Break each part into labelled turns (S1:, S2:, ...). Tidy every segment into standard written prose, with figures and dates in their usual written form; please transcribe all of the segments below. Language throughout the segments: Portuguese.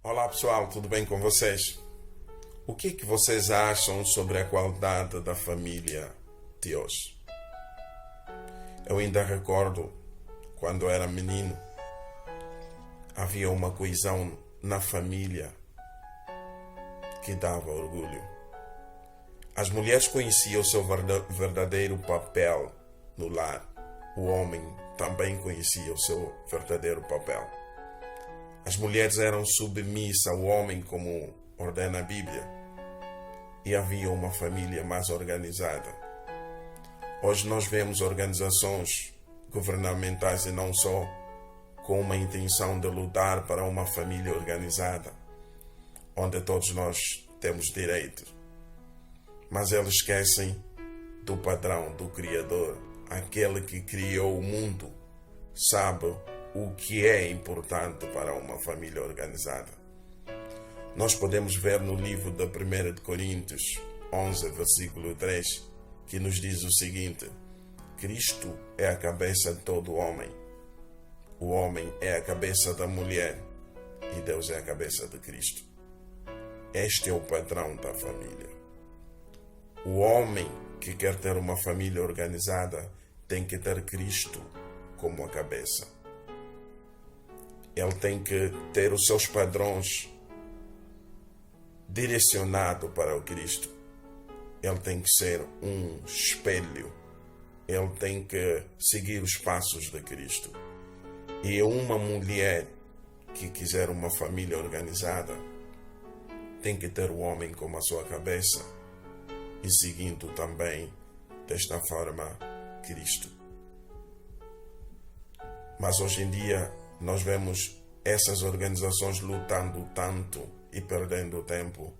S1: Olá pessoal, tudo bem com vocês? O que vocês acham sobre a qualidade da família de hoje? Eu ainda recordo, quando era menino, havia uma coesão na família que dava orgulho. As mulheres conheciam o seu verdadeiro papel no lar. O homem também conhecia o seu verdadeiro papel. As mulheres eram submissas ao homem, como ordena a Bíblia, e havia uma família mais organizada. Hoje nós vemos organizações governamentais e não só, com uma intenção de lutar para uma família organizada, onde todos nós temos direito. Mas eles esquecem do padrão, do Criador, aquele que criou o mundo, sabe o que é importante para uma família organizada. Nós podemos ver no livro da 1 de Coríntios 11, versículo 3, que nos diz o seguinte: Cristo é a cabeça de todo homem, o homem é a cabeça da mulher e Deus é a cabeça de Cristo. Este é o padrão da família. O homem que quer ter uma família organizada tem que ter Cristo como a cabeça. Ele tem que ter os seus padrões direcionados para o Cristo. Ele tem que ser um espelho. Ele tem que seguir os passos de Cristo. E uma mulher que quiser uma família organizada tem que ter o homem como a sua cabeça e seguindo também, desta forma, Cristo. Mas hoje em dia nós vemos essas organizações lutando tanto e perdendo tempo,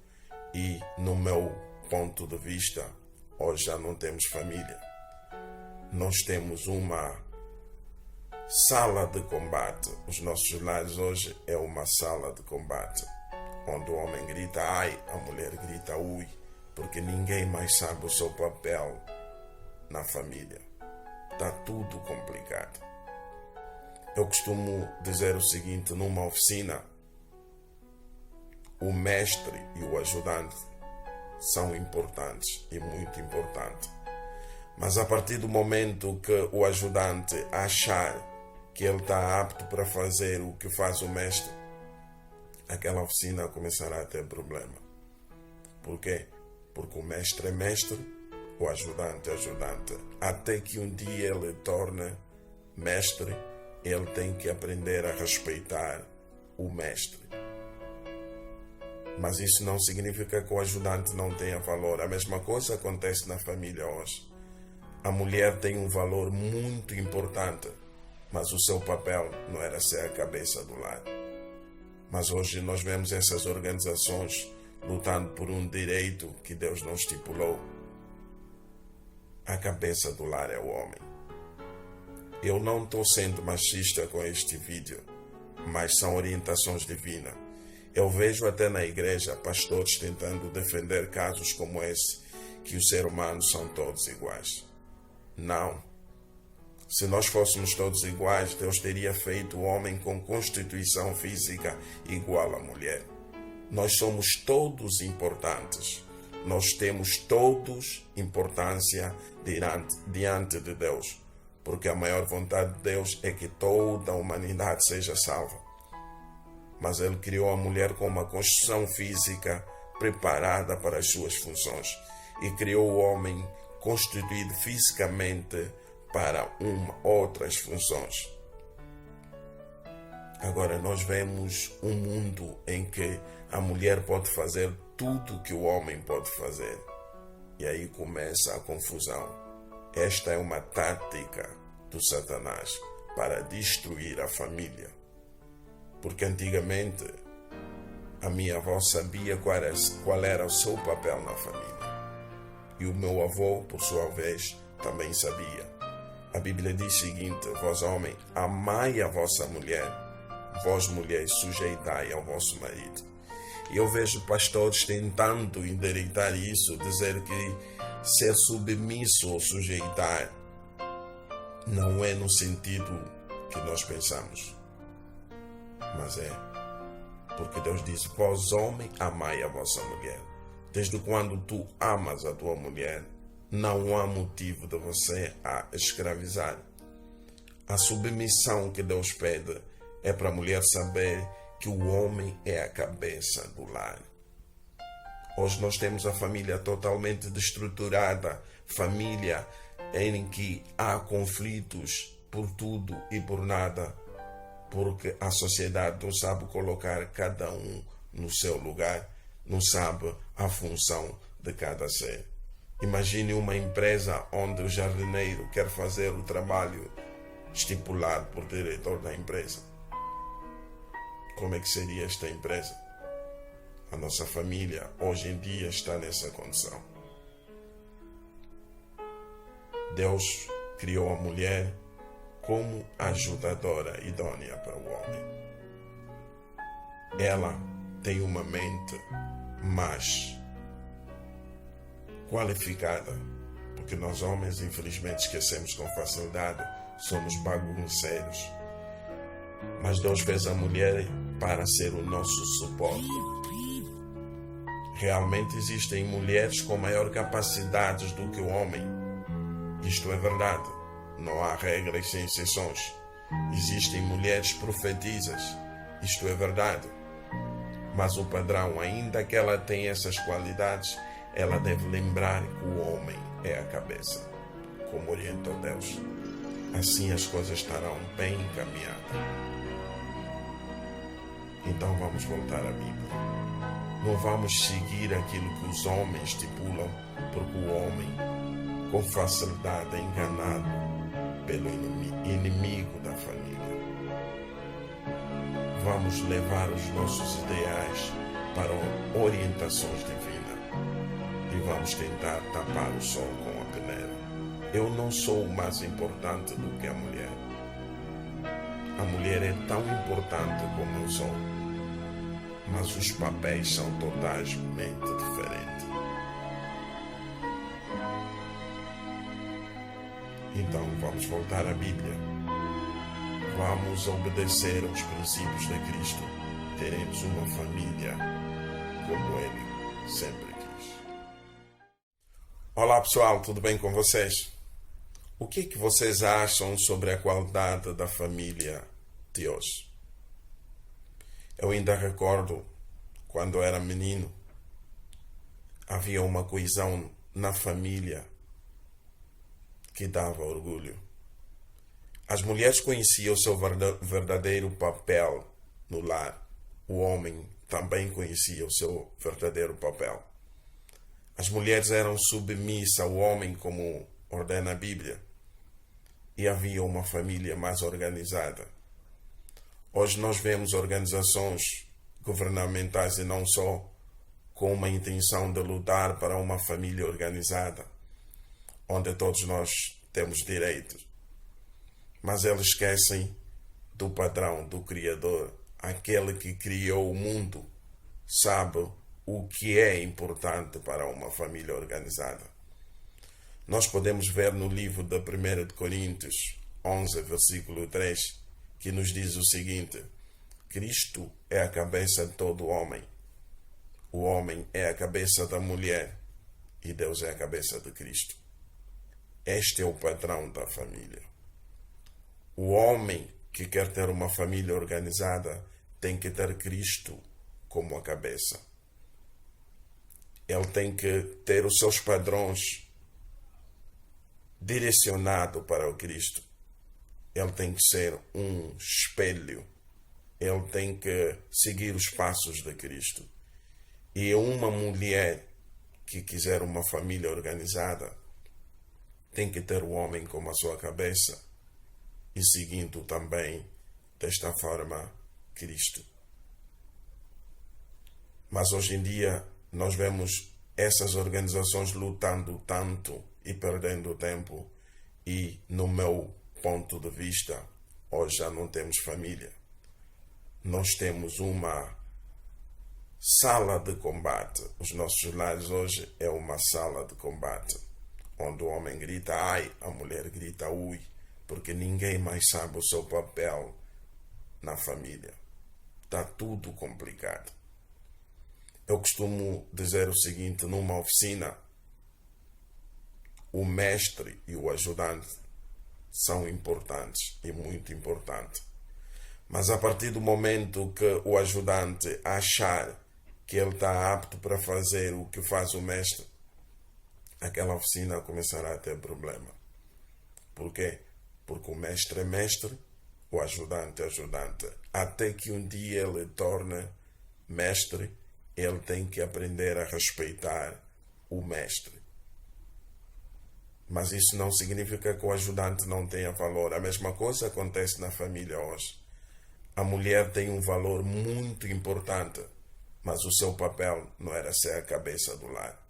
S1: e no meu ponto de vista, hoje já não temos família. Nós temos uma sala de combate. Os nossos lares hoje é uma sala de combate, onde o homem grita ai, a mulher grita ui, porque ninguém mais sabe o seu papel na família. Está tudo complicado. Eu costumo dizer o seguinte: numa oficina, o mestre e o ajudante são importantes e muito importantes. Mas a partir do momento que o ajudante achar que ele está apto para fazer o que faz o mestre, aquela oficina começará a ter problema. Por quê? Porque o mestre é mestre, o ajudante é ajudante. Até que um dia ele torne mestre, ele tem que aprender a respeitar o mestre. Mas isso não significa que o ajudante não tenha valor. A mesma coisa acontece na família hoje. A mulher tem um valor muito importante, mas o seu papel não era ser a cabeça do lar. Mas hoje nós vemos essas organizações lutando por um direito que Deus não estipulou. A cabeça do lar é o homem. Eu não estou sendo machista com este vídeo, mas são orientações divinas. Eu vejo até na igreja pastores tentando defender casos como esse, que os seres humanos são todos iguais. Não. Se nós fôssemos todos iguais, Deus teria feito o homem com constituição física igual à mulher. Nós somos todos importantes. Nós temos todos importância diante de Deus. Porque a maior vontade de Deus é que toda a humanidade seja salva. Mas Ele criou a mulher com uma constituição física preparada para as suas funções. E criou o homem constituído fisicamente para outras funções. Agora nós vemos um mundo em que a mulher pode fazer tudo o que o homem pode fazer. E aí começa a confusão. Esta é uma tática do Satanás para destruir a família. Porque antigamente a minha avó sabia qual era o seu papel na família. E o meu avô, por sua vez, também sabia. A Bíblia diz o seguinte: vós homens, amai a vossa mulher, vós mulheres, sujeitai ao vosso marido. E eu vejo pastores tentando endireitar isso, dizer que ser submisso ou sujeitar não é no sentido que nós pensamos, mas é Porque Deus diz: vós, homem, amai a vossa mulher. Desde quando tu amas a tua mulher, não há motivo de você a escravizar. A submissão que Deus pede é para a mulher saber que o homem é a cabeça do lar. Hoje nós temos a família totalmente destruturada, família em que há conflitos por tudo e por nada, porque a sociedade não sabe colocar cada um no seu lugar, não sabe a função de cada ser. Imagine uma empresa onde o jardineiro quer fazer o trabalho estipulado por diretor da empresa. Como é que seria esta empresa? A nossa família hoje em dia está nessa condição. Deus criou a mulher como ajudadora idônea para o homem. Ela tem uma mente mais qualificada, porque nós homens infelizmente esquecemos com facilidade, somos bagunceiros. Mas Deus fez a mulher para ser o nosso suporte. Realmente existem mulheres com maior capacidade do que o homem. Isto é verdade. Não há regras sem exceções. Existem mulheres profetizas. Isto é verdade. Mas o padrão, ainda que ela tenha essas qualidades, ela deve lembrar que o homem é a cabeça, como orientou Deus. Assim as coisas estarão bem encaminhadas. Então vamos voltar à Bíblia. Não vamos seguir aquilo que os homens estipulam, porque o homem, com facilidade, é enganado pelo inimigo da família. Vamos levar os nossos ideais para orientações divinas e vamos tentar tapar o sol com a peneira. Eu não sou mais importante do que a mulher. A mulher é tão importante como eu sou, mas os papéis são totalmente diferentes. Então vamos voltar à Bíblia. Vamos obedecer aos princípios de Cristo. Teremos uma família como Ele sempre quis. Olá pessoal, tudo bem com vocês? O que vocês acham sobre a qualidade da família de hoje? Eu ainda recordo, quando era menino, havia uma coesão na família que dava orgulho. As mulheres conheciam o seu verdadeiro papel no lar. O homem também conhecia o seu verdadeiro papel. As mulheres eram submissas ao homem, como ordena a Bíblia. E havia uma família mais organizada. Hoje nós vemos organizações governamentais e não só, com uma intenção de lutar para uma família organizada, onde todos nós temos direitos. Mas eles esquecem do padrão, do Criador, aquele que criou o mundo, sabe o que é importante para uma família organizada. Nós podemos ver no livro de 1 Coríntios 11, versículo 3, que nos diz o seguinte: Cristo é a cabeça de todo homem. O homem é a cabeça da mulher e Deus é a cabeça de Cristo. Este é o padrão da família. O homem que quer ter uma família organizada tem que ter Cristo como a cabeça. Ele tem que ter os seus padrões direcionados para o Cristo. Ele tem que ser um espelho. Ele tem que seguir os passos de Cristo. E uma mulher que quiser uma família organizada tem que ter o homem como a sua cabeça e seguindo também, desta forma, Cristo. Mas hoje em dia nós vemos essas organizações lutando tanto e perdendo tempo e, no meu ponto de vista, hoje já não temos família. Nós temos uma sala de combate. Os nossos lares hoje é uma sala de combate, onde o homem grita ai, a mulher grita ui, porque ninguém mais sabe o seu papel na família. está tudo complicado. Eu costumo dizer o seguinte: numa oficina, o mestre e o ajudante são importantes e muito importantes. Mas a partir do momento que o ajudante achar que ele está apto para fazer o que faz o mestre, aquela oficina começará a ter problema. Por quê? Porque o mestre é mestre, o ajudante é ajudante. Até que um dia ele torne mestre, ele tem que aprender a respeitar o mestre. Mas isso não significa que o ajudante não tenha valor. A mesma coisa acontece na família hoje. A mulher tem um valor muito importante, mas o seu papel não era ser a cabeça do lar.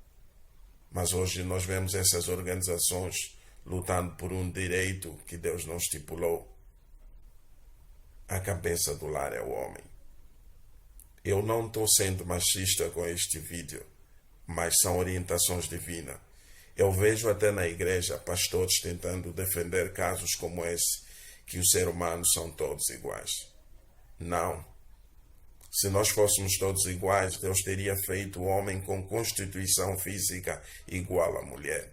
S1: Mas hoje nós vemos essas organizações lutando por um direito que Deus não estipulou. A cabeça do lar é o homem. Eu não estou sendo machista com este vídeo, mas são orientações divinas. Eu vejo até na igreja pastores tentando defender casos como esse, que os seres humanos são todos iguais. Não. Se nós fôssemos todos iguais, Deus teria feito o homem com constituição física igual à mulher.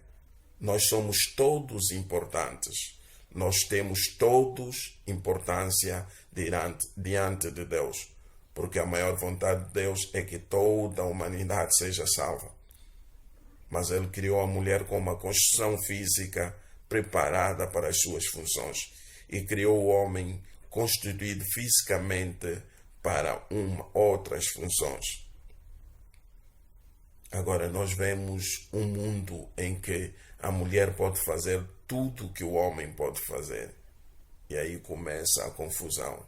S1: Nós somos todos importantes. Nós temos todos importância diante de Deus, porque a maior vontade de Deus é que toda a humanidade seja salva. Mas Ele criou a mulher com uma construção física preparada para as suas funções e criou o homem constituído fisicamente para outras funções. Agora nós vemos um mundo em que a mulher pode fazer tudo o que o homem pode fazer. E aí começa a confusão.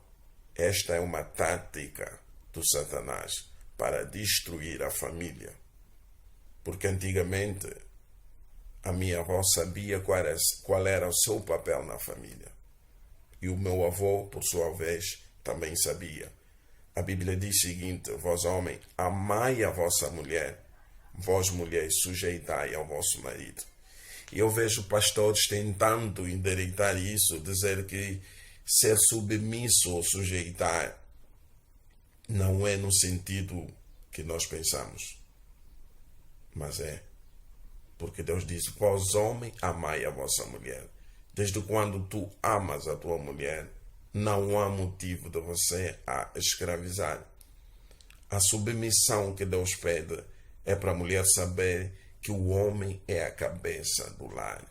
S1: Esta é uma tática do Satanás para destruir a família. Porque antigamente a minha avó sabia qual era o seu papel na família. E o meu avô, por sua vez, também sabia. A Bíblia diz o seguinte: vós homens, amai a vossa mulher, vós mulheres, sujeitai ao vosso marido. E eu vejo pastores tentando endireitar isso, dizer que ser submisso ou sujeitar não é no sentido que nós pensamos. Mas é. Porque Deus diz: vós homens, amai a vossa mulher. Desde quando tu amas a tua mulher, não há motivo de você a escravizar. A submissão que Deus pede é para a mulher saber que o homem é a cabeça do lar.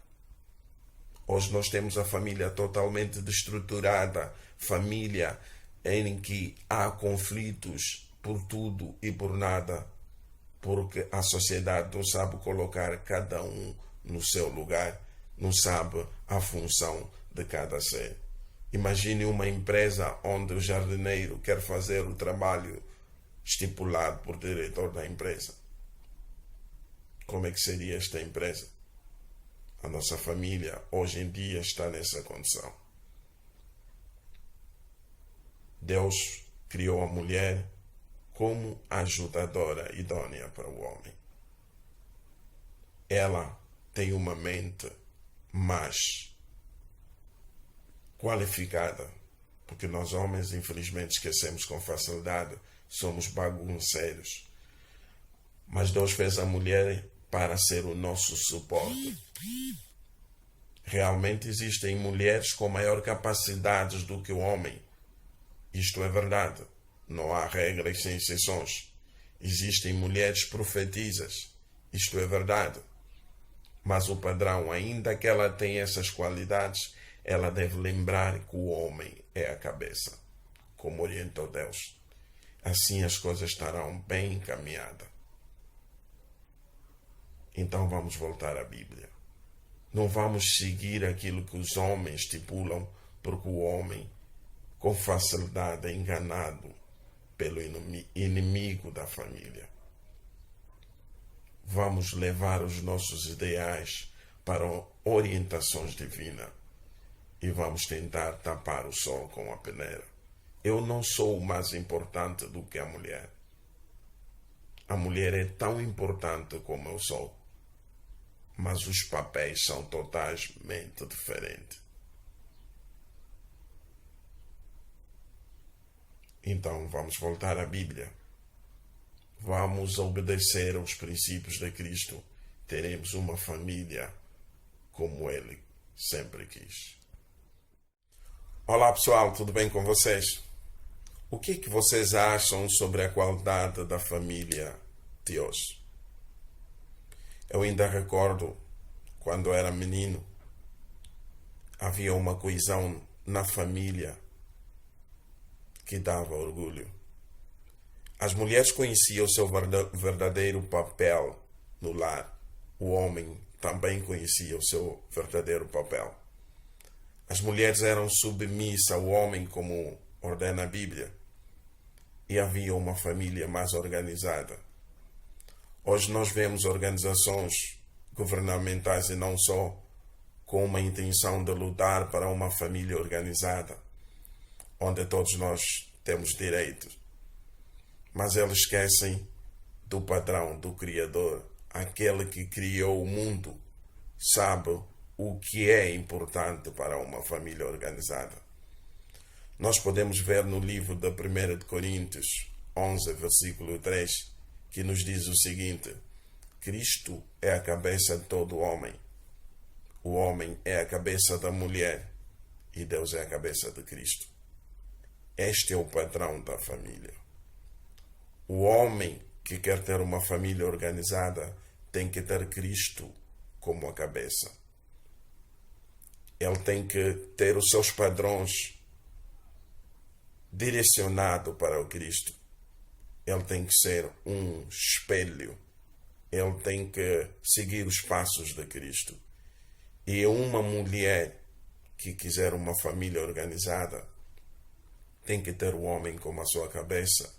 S1: Hoje nós temos a família totalmente destruturada, família em que há conflitos por tudo e por nada, porque a sociedade não sabe colocar cada um no seu lugar, não sabe a função de cada ser. Imagine uma empresa onde o jardineiro quer fazer o trabalho estipulado por diretor da empresa. Como é que seria esta empresa? A nossa família hoje em dia está nessa condição. Deus criou a mulher como ajudadora idônea para o homem. Ela tem uma mente mais qualificada, porque nós homens, infelizmente, esquecemos com facilidade, somos bagunceiros. Mas Deus fez a mulher para ser o nosso suporte. Realmente existem mulheres com maior capacidade do que o homem. Isto é verdade. Não há regras sem exceções. Existem mulheres profetizas. Isto é verdade. Mas o padrão, ainda que ela tenha essas qualidades, ela deve lembrar que o homem é a cabeça, como orientou Deus. Assim as coisas estarão bem encaminhadas. Então vamos voltar à Bíblia. Não vamos seguir aquilo que os homens estipulam, porque o homem, com facilidade, é enganado pelo inimigo da família. Vamos levar os nossos ideais para orientações divinas e vamos tentar tapar o sol com a peneira. Eu não sou mais importante do que a mulher. A mulher é tão importante como eu sou, mas os papéis são totalmente diferentes. Então vamos voltar à Bíblia. Vamos obedecer aos princípios de Cristo. Teremos uma família como Ele sempre quis. Olá pessoal, tudo bem com vocês? O que vocês acham sobre a qualidade da família de hoje? Eu ainda recordo, quando era menino, havia uma coesão na família que dava orgulho. As mulheres conheciam o seu verdadeiro papel no lar. O homem também conhecia o seu verdadeiro papel. As mulheres eram submissas ao homem, como ordena a Bíblia, e havia uma família mais organizada. Hoje nós vemos organizações governamentais e não só, com uma intenção de lutar para uma família organizada, onde todos nós temos direitos. Mas eles esquecem do padrão, do Criador. Aquele que criou o mundo sabe o que é importante para uma família organizada. Nós podemos ver no livro da 1 de Coríntios 11, versículo 3, que nos diz o seguinte: Cristo é a cabeça de todo homem. O homem é a cabeça da mulher e Deus é a cabeça de Cristo. Este é o padrão da família. O homem que quer ter uma família organizada tem que ter Cristo como a cabeça. Ele tem que ter os seus padrões direcionados para o Cristo. Ele tem que ser um espelho. Ele tem que seguir os passos de Cristo. E uma mulher que quiser uma família organizada tem que ter o homem como a sua cabeça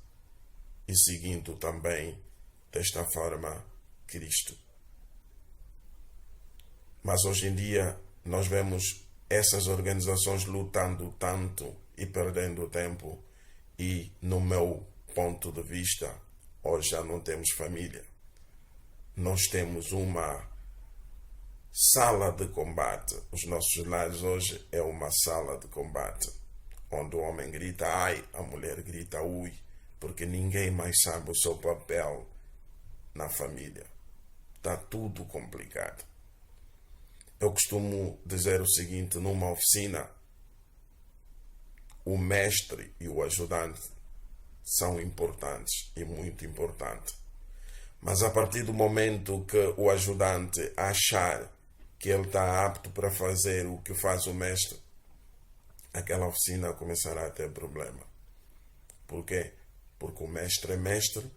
S1: e seguindo também desta forma Cristo. Mas hoje em dia nós vemos essas organizações lutando tanto e perdendo tempo, e no meu ponto de vista hoje já não temos família. Nós temos uma sala de combate. Os nossos lares hoje é uma sala de combate, onde o homem grita ai, a mulher grita ui, porque ninguém mais sabe o seu papel na família. Está tudo complicado. Eu costumo dizer o seguinte: numa oficina, o mestre e o ajudante são importantes e muito importantes. Mas a partir do momento que o ajudante achar que ele está apto para fazer o que faz o mestre, aquela oficina começará a ter problema. Por quê? Porque o mestre é mestre,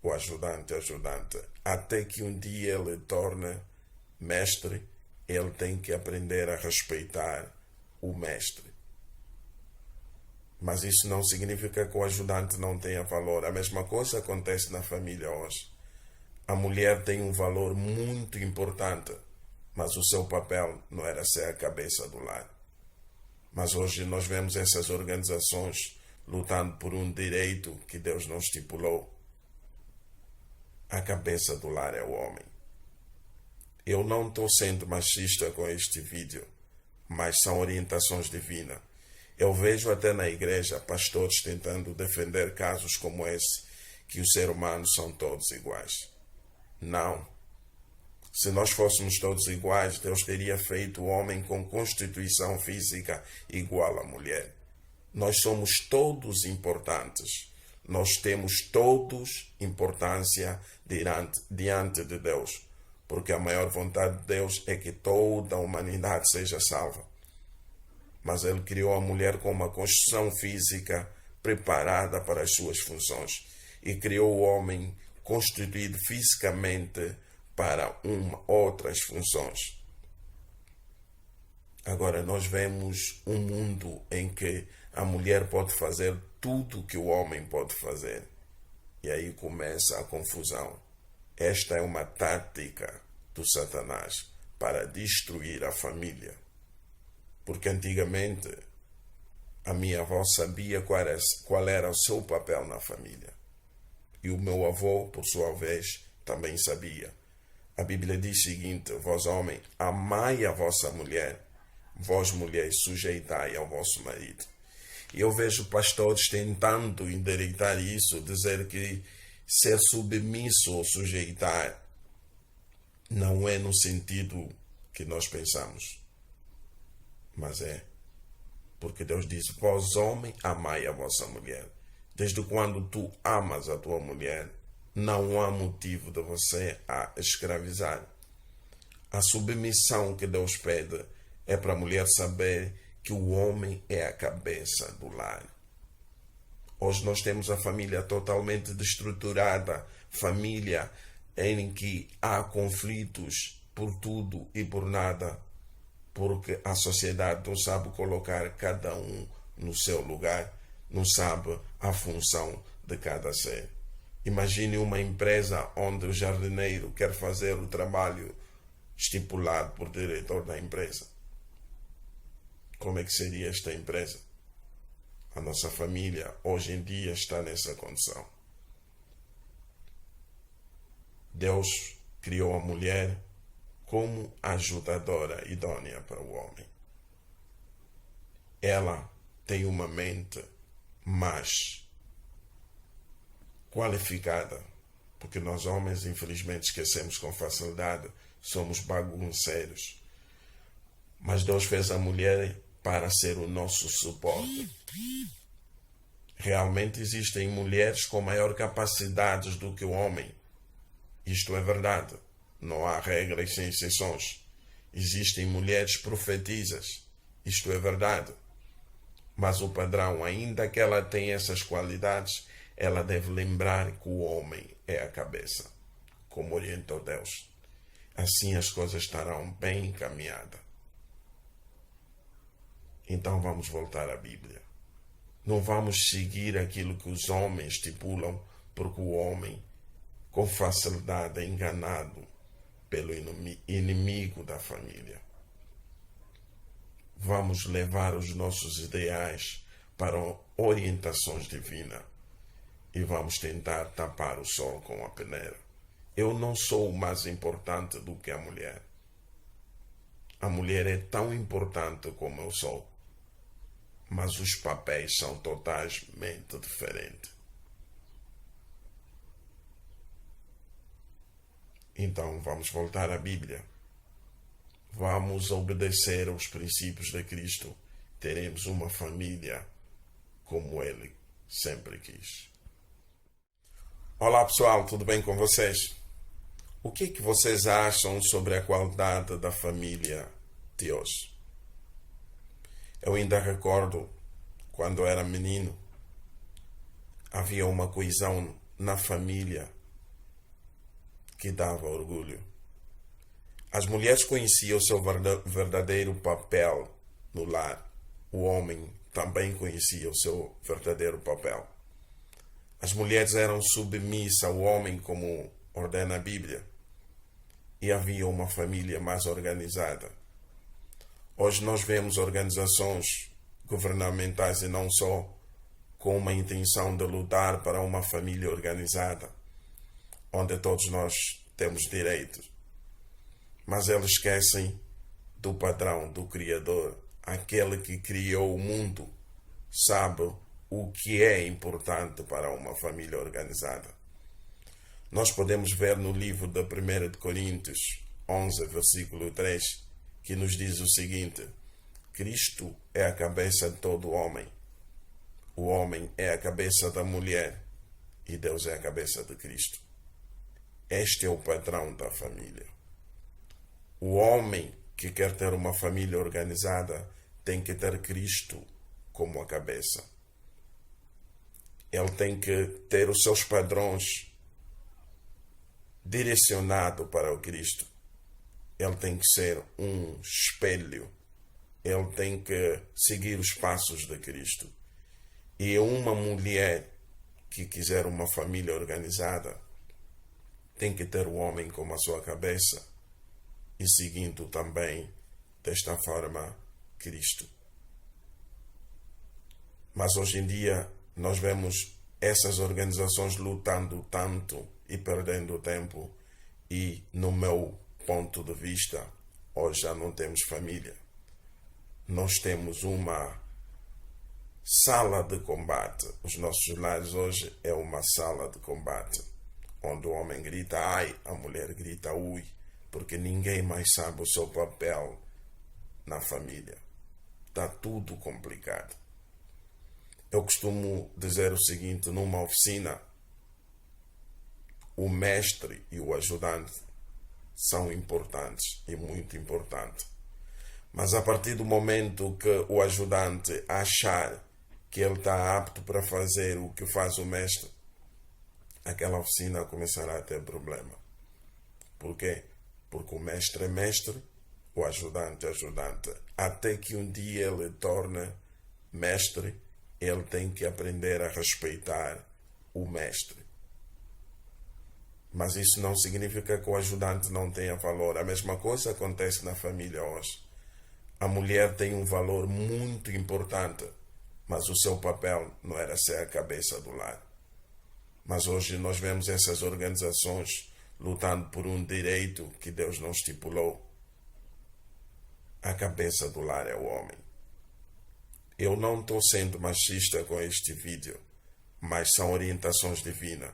S1: o ajudante é ajudante. Até que um dia ele torne mestre, ele tem que aprender a respeitar o mestre. Mas isso não significa que o ajudante não tenha valor. A mesma coisa acontece na família hoje. A mulher tem um valor muito importante, mas o seu papel não era ser a cabeça do lar. Mas hoje nós vemos essas organizações lutando por um direito que Deus não estipulou. A cabeça do lar é o homem. Eu não estou sendo machista com este vídeo, mas são orientações divinas. Eu vejo até na igreja pastores tentando defender casos como esse, que os seres humanos são todos iguais. Não. Se nós fôssemos todos iguais, Deus teria feito o homem com constituição física igual à mulher. Nós somos todos importantes. Nós temos todos importância diante de Deus, porque a maior vontade de Deus é que toda a humanidade seja salva. Mas Ele criou a mulher com uma constituição física preparada para as suas funções e criou o homem constituído fisicamente para outras funções. Agora nós vemos um mundo em que a mulher pode fazer tudo o que o homem pode fazer. E aí começa a confusão. Esta é uma tática do Satanás para destruir a família. Porque antigamente a minha avó sabia qual era o seu papel na família. E o meu avô, por sua vez, também sabia. A Bíblia diz o seguinte: vós homens, amai a vossa mulher, vós mulheres, sujeitai ao vosso marido. E eu vejo pastores tentando endireitar isso, dizer que ser submisso ou sujeitar não é no sentido que nós pensamos, mas é porque Deus diz: vós homem, amai a vossa mulher. Desde quando tu amas a tua mulher, não há motivo de você a escravizar. A submissão que Deus pede é para a mulher saber que o homem é a cabeça do lar. Hoje nós temos a família totalmente destruturada, família em que há conflitos por tudo e por nada, porque a sociedade não sabe colocar cada um no seu lugar, não sabe a função de cada ser. Imagine uma empresa onde o jardineiro quer fazer o trabalho estipulado por diretor da empresa. Como é que seria esta empresa? A nossa família hoje em dia está nessa condição. Deus criou a mulher como ajudadora idônea para o homem. Ela tem uma mente mais qualificada, porque nós homens, infelizmente, esquecemos com facilidade, somos bagunceiros. Mas Deus fez a mulher para ser o nosso suporte. Realmente existem mulheres com maior capacidade do que o homem. Isto é verdade. Não há regras sem exceções. Existem mulheres profetisas. Isto é verdade. Mas o padrão, ainda que ela tenha essas qualidades, ela deve lembrar que o homem é a cabeça, como orientou Deus. Assim as coisas estarão bem encaminhadas. Então vamos voltar à Bíblia. Não vamos seguir aquilo que os homens estipulam, porque o homem, com facilidade, é enganado pelo inimigo da família. Vamos levar os nossos ideais para orientações divinas e vamos tentar tapar o sol com a peneira. Eu não sou mais importante do que a mulher. A mulher é tão importante como eu sou, mas os papéis são totalmente diferentes. Então vamos voltar à Bíblia. Vamos obedecer aos princípios de Cristo. Teremos uma família como Ele sempre quis. Olá pessoal, tudo bem com vocês? O que vocês acham sobre a qualidade da família de hoje? Eu ainda recordo, quando era menino, havia uma coesão na família que dava orgulho. As mulheres conheciam o seu verdadeiro papel no lar. O homem também conhecia o seu verdadeiro papel. As mulheres eram submissas ao homem, como ordena a Bíblia. E havia uma família mais organizada. Hoje nós vemos organizações governamentais e não só, com uma intenção de lutar para uma família organizada, onde todos nós temos direitos. Mas eles esquecem do padrão, do Criador. Aquele que criou o mundo sabe o que é importante para uma família organizada. Nós podemos ver no livro de 1 Coríntios 11, versículo 3, que nos diz o seguinte: Cristo é a cabeça de todo homem. O homem é a cabeça da mulher e Deus é a cabeça de Cristo. Este é o padrão da família. O homem que quer ter uma família organizada tem que ter Cristo como a cabeça. Ele tem que ter os seus padrões direcionados para o Cristo. Ele tem que ser um espelho. Ele tem que seguir os passos de Cristo. E uma mulher que quiser uma família organizada tem que ter o homem como a sua cabeça e seguindo também, desta forma, Cristo. Mas hoje em dia nós vemos essas organizações lutando tanto e perdendo tempo, e no meu ponto de vista, hoje já não temos família. Nós temos uma sala de combate. Os nossos lares hoje é uma sala de combate, onde o homem grita ai, a mulher grita ui, porque ninguém mais sabe o seu papel na família. Está tudo complicado. Eu costumo dizer o seguinte: numa oficina, o mestre e o ajudante são importantes e muito importantes. Mas a partir do momento que o ajudante achar que ele está apto para fazer o que faz o mestre, aquela oficina começará a ter problema. Por quê? Porque o mestre é mestre, o ajudante é ajudante. Até que um dia ele torne mestre, ele tem que aprender a respeitar o mestre. Mas isso não significa que o ajudante não tenha valor. A mesma coisa acontece na família hoje. A mulher tem um valor muito importante, mas o seu papel não era ser a cabeça do lar. Mas hoje nós vemos essas organizações lutando por um direito que Deus não estipulou. A cabeça do lar é o homem. Eu não estou sendo machista com este vídeo, mas são orientações divinas.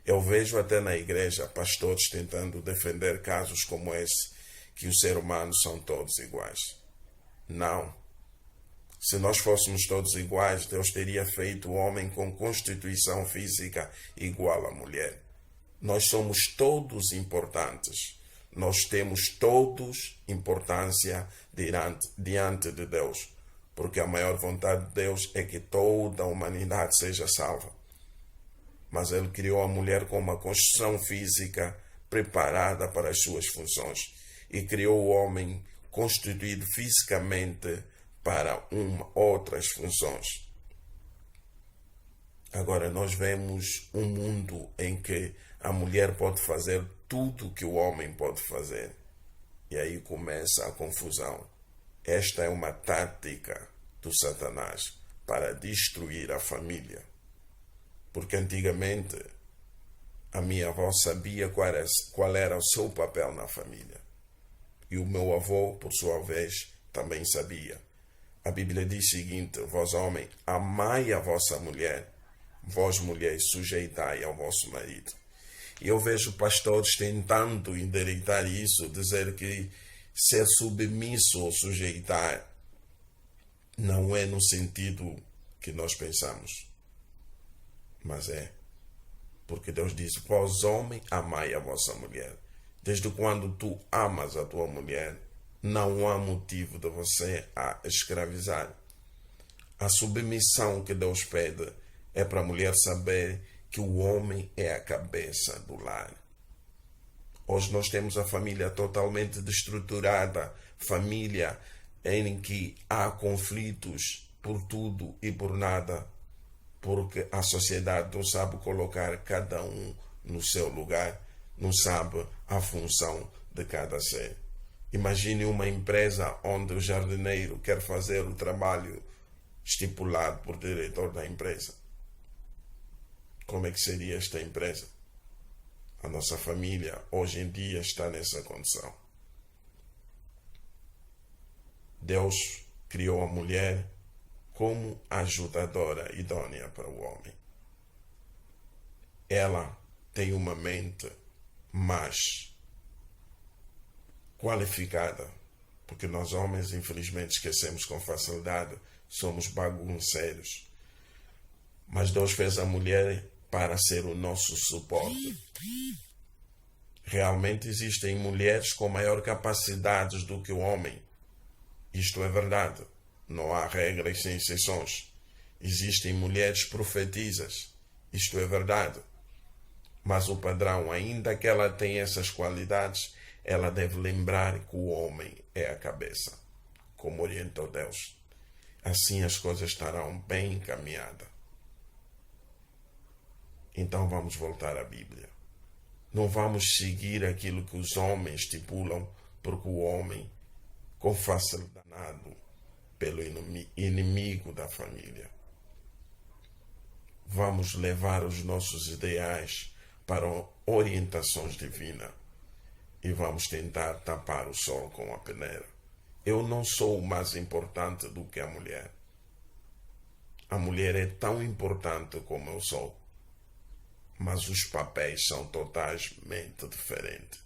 S1: Eu vejo até na igreja pastores tentando defender casos como esse, que os seres humanos são todos iguais. Não. Se nós fôssemos todos iguais, Deus teria feito o homem com constituição física igual à mulher. Nós somos todos importantes. Nós temos todos importância diante de Deus, porque a maior vontade de Deus é que toda a humanidade seja salva. Mas Ele criou a mulher com uma construção física preparada para as suas funções e criou o homem constituído fisicamente para outras funções. Agora nós vemos um mundo em que a mulher pode fazer tudo que o homem pode fazer. E aí começa a confusão. Esta é uma tática do Satanás para destruir a família. Porque antigamente a minha avó sabia qual era o seu papel na família. E o meu avô, por sua vez, também sabia. A Bíblia diz o seguinte: vós homens, amai a vossa mulher, vós mulheres, sujeitai ao vosso marido. E eu vejo pastores tentando endireitar isso, dizer que ser submisso ou sujeitar não é no sentido que nós pensamos. Mas é. Porque Deus diz: vós homem, amai a vossa mulher. Desde quando tu amas a tua mulher, não há motivo de você a escravizar. A submissão que Deus pede é para a mulher saber que o homem é a cabeça do lar. Hoje nós temos a família totalmente destruturada, família em que há conflitos por tudo e por nada, porque a sociedade não sabe colocar cada um no seu lugar, não sabe a função de cada ser. Imagine uma empresa onde o jardineiro quer fazer o trabalho estipulado por diretor da empresa. Como é que seria esta empresa? A nossa família hoje em dia está nessa condição. Deus criou a mulher como ajudadora idônea para o homem. Ela tem uma mente mais qualificada, porque nós homens, infelizmente, esquecemos com facilidade, somos bagunceiros. Mas Deus fez a mulher para ser o nosso suporte. Realmente existem mulheres com maior capacidades do que o homem. Isto é verdade. Não há regras sem exceções. Existem mulheres profetisas. Isto é verdade. Mas o padrão, ainda que ela tenha essas qualidades, ela deve lembrar que o homem é a cabeça, como orientou Deus. Assim as coisas estarão bem encaminhadas. Então vamos voltar à Bíblia. Não vamos seguir aquilo que os homens estipulam, porque o homem, com facilidade, pelo inimigo da família. Vamos levar os nossos ideais para orientações divinas e vamos tentar tapar o sol com a peneira. Eu não sou mais importante do que a mulher. A mulher é tão importante como eu sou, mas os papéis são totalmente diferentes.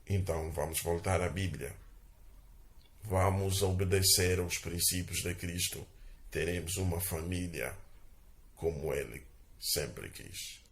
S1: Então vamos voltar à Bíblia. Vamos obedecer aos princípios de Cristo. Teremos uma família como Ele sempre quis.